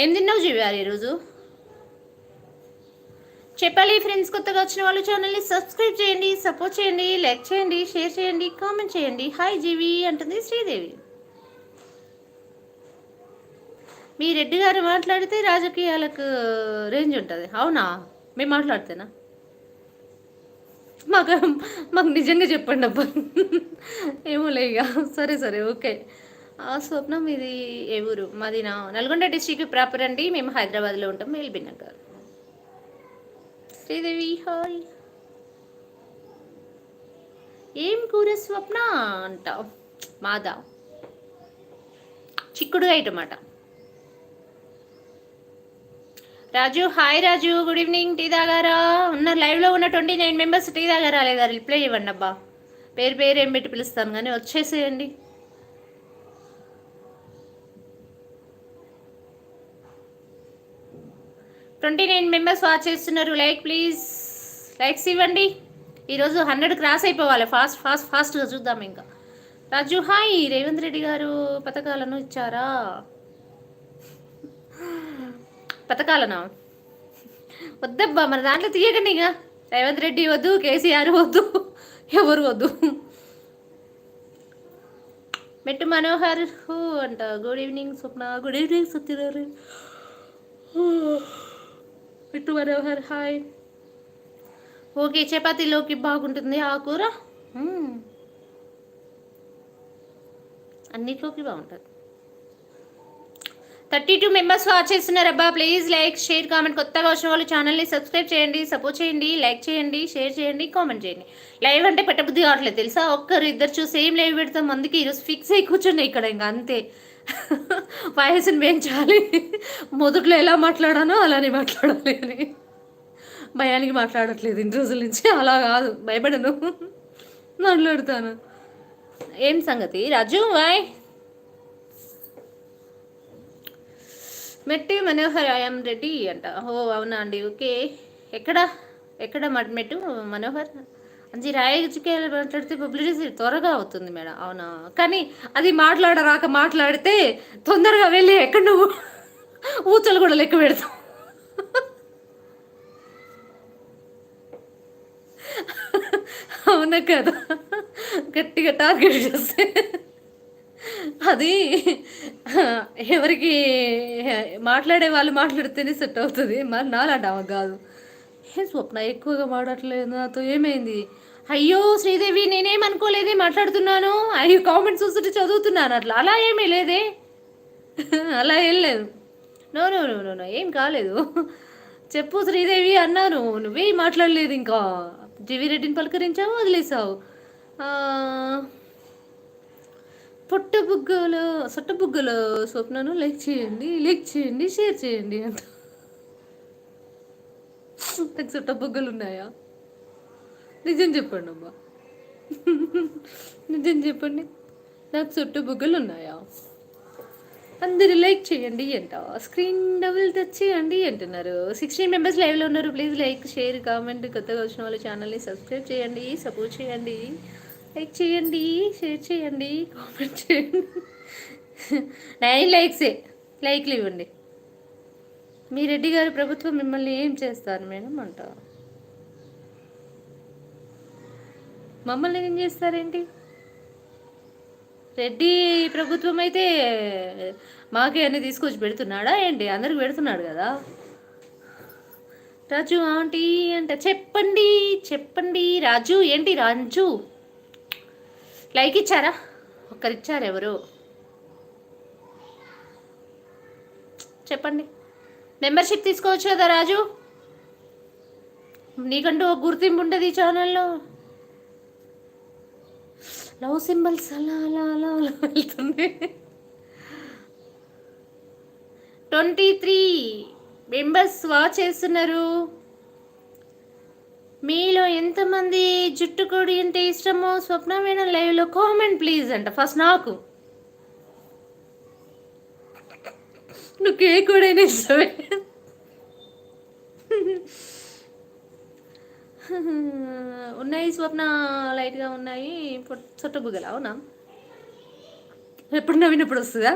ఏం తిన్నావు జీవారు ఈరోజు? చెప్పాలి ఫ్రెండ్స్. కొత్తగా వచ్చిన వాళ్ళు ఛానల్ని సబ్స్క్రైబ్ చేయండి, సపోర్ట్ చేయండి, లైక్ చేయండి, షేర్ చేయండి, కామెంట్ చేయండి. హాయ్ జీవి అంటుంది శ్రీదేవి. మీ రెడ్డి గారు మాట్లాడితే రాజకీయాలకు రేంజ్ ఉంటుంది. అవునా? మేము మాట్లాడితేనా? మాకు మాకు నిజంగా చెప్పండి అబ్బా. ఏమోలే ఇక. సరే సరే ఓకే. స్వప్నం ఇది ఏ ఊరు? మాది నల్గొండ డిస్టిక్ ప్రాపర్ అండి. మేము హైదరాబాద్లో ఉంటాం, ఎల్బీ నగర్. శ్రీదేవి హాయ్. ఏం కూర స్వప్న అంటావు? మాదా చిక్కుడుగా టమాట. రాజు హాయ్ రాజు, గుడ్ ఈవినింగ్. టీ తాగారా? ఉన్న లైవ్లో ఉన్న 29 మెంబర్స్ టీ తాగారా లేదా? రిప్లై ఇవ్వండి అబ్బా. పేరు పేరు ఏం పెట్టి పిలుస్తాను కానీ వచ్చేసేయండి. ట్వంటీ 29 మెంబర్స్ వాచ్ చేస్తున్నారు. లైక్ ప్లీజ్, లైక్స్ ఇవ్వండి. ఈరోజు 100 క్రాస్ అయిపోవాలి. ఫాస్ట్ ఫాస్ట్ ఫాస్ట్గా చూద్దాం. ఇంకా రాజు హాయ్. రేవంత్ రెడ్డి గారు పథకాలను ఇచ్చారా? పథకాలనా? వద్దబ్బా, మన దాంట్లో తీయకండి. ఇక రేవంత్ రెడ్డి వద్దు, కేసీఆర్ వద్దు, ఎవరు వద్దు. మెట్టు మనోహర్ హూ అంట. Good evening Swapna. Good evening Satyanarayana. Mettu Manohar hi. Okay, చపాతీలోకి బాగుంటుంది ఆ కూర. అన్నిట్లోకి బాగుంటుంది. 32 మెంబర్స్ వాచ్ చేస్తున్నారు అబ్బా. Please like, share, comment. కొత్తగా వచ్చిన వాళ్ళు ఛానల్ని సబ్స్క్రైబ్ చేయండి, సపోర్ట్ చేయండి, లైక్ చేయండి, షేర్ చేయండి, కామెంట్ చేయండి. లైవ్ అంటే పెట్టబుద్ధి కావట్లేదు తెలుసా? ఒక్కరు ఇద్దరు చూసి ఏం లైవ్ పెడతాం. అందుకే ఈరోజు ఫిక్స్ అయ్యి కూర్చున్నాయి ఇక్కడ. ఇంకా అంతే. వయసుని పెంచాలి. మొదట్లో ఎలా మాట్లాడానో అలానే మాట్లాడాలి అని. భయానికి మాట్లాడట్లేదు ఇన్ని రోజుల నుంచి. అలా కాదు, భయపడను, మాట్లాడుతాను. ఏం సంగతి రాజు? బాయ్. మెట్టి మనోహర్ ఐఎమ్ రెడ్డి అంట. ఓ అవునా అండి, ఓకే. ఎక్కడ ఎక్కడ మెట్టు మనోహర్? అంజీ రాయజకీయాలు మాట్లాడితే పబ్లిసిటీ త్వరగా అవుతుంది మేడం. అవునా? కానీ అది మాట్లాడరాక మాట్లాడితే తొందరగా వెళ్ళి ఎక్కడ నువ్వు ఊచలు కూడా లెక్క పెడతావు. అవునా కదా? గట్టిగా టార్గెట్ చేస్తే అది ఎవరికి మాట్లాడే వాళ్ళు మాట్లాడితేనే సెట్ అవుతుంది. మరి నాలాంటి ఆమె కాదు. ఏం స్వప్న ఎక్కువగా మాట్లాడలేదు నాతో? ఏమైంది? అయ్యో శ్రీదేవి, నేనేమనుకోలేదే, మాట్లాడుతున్నాను. అయ్యో కామెంట్స్ చూస్తుంటే చదువుతున్నాను. అట్లా అలా ఏమీ లేదే. అలా ఏం లేదు. No no no no no, ఏం కాలేదు. చెప్పు శ్రీదేవి అన్నాను. నువ్వే మాట్లాడలేదు. ఇంకా జీవి రెడ్డిని పలకరించావు, వదిలేసావు. సొట్టబుగ్గలో స్వప్నను లైక్ చేయండి, షేర్ చేయండి అంట. నాకు సొట్టబుగ్గలు ఉన్నాయా? నిజం చెప్పండి అమ్మా, నిజం చెప్పండి. నాకు సొట్టబుగ్గలు ఉన్నాయా? అందరూ లైక్ చేయండి అంట. స్క్రీన్ డబుల్ టచ్ చేయండి అంటున్నారు. 16 మెంబర్స్ లైవ్లో ఉన్నారు. Please like, share, comment. కొత్తగా వచ్చిన వాళ్ళు ఛానల్ని సబ్స్క్రైబ్ చేయండి, సపోర్ట్ చేయండి, లైక్ చేయండి, షేర్ చేయండి, కామెంట్ చేయండి. 9 లైక్సే. లైక్లు ఇవ్వండి. మీ రెడ్డి గారి ప్రభుత్వం మిమ్మల్ని ఏం చేస్తారు మేడం అంట. మమ్మల్ని ఏం చేస్తారేంటి? రెడ్డి ప్రభుత్వం అయితే మాకే అన్ని తీసుకొచ్చి పెడుతున్నాడా ఏంటి? అందరికి పెడుతున్నాడు కదా. రాజు ఆంటీ అంట. చెప్పండి చెప్పండి రాజు. ఏంటి రాజు? లైక్ ఇచ్చారా? ఒక్కరిచ్చారు. ఎవరు చెప్పండి. మెంబర్షిప్ తీసుకోవచ్చు కదా రాజు. నీకంటూ ఒక గుర్తింపు ఉంటుంది ఈ ఛానల్లో. లవ్ సింబల్స్ అలా అలా అలా అలా వెళ్తుంది. 23 మెంబర్స్ వాచ్ చేస్తున్నారు. మీలో ఎంతమంది జుట్టు కొడి అంటే ఇష్టమో స్వప్న మేడం లైవ్లో కామెంట్ ప్లీజ్ అంట. ఫస్ట్ నాకు. నువ్వు కేక్ కూడా ఇష్టమే. ఉన్నాయి స్వప్న, లైట్గా ఉన్నాయి. చుట్టబుగ్గలు. అవునా? ఎప్పుడు నవ్వినప్పుడు వస్తుందా?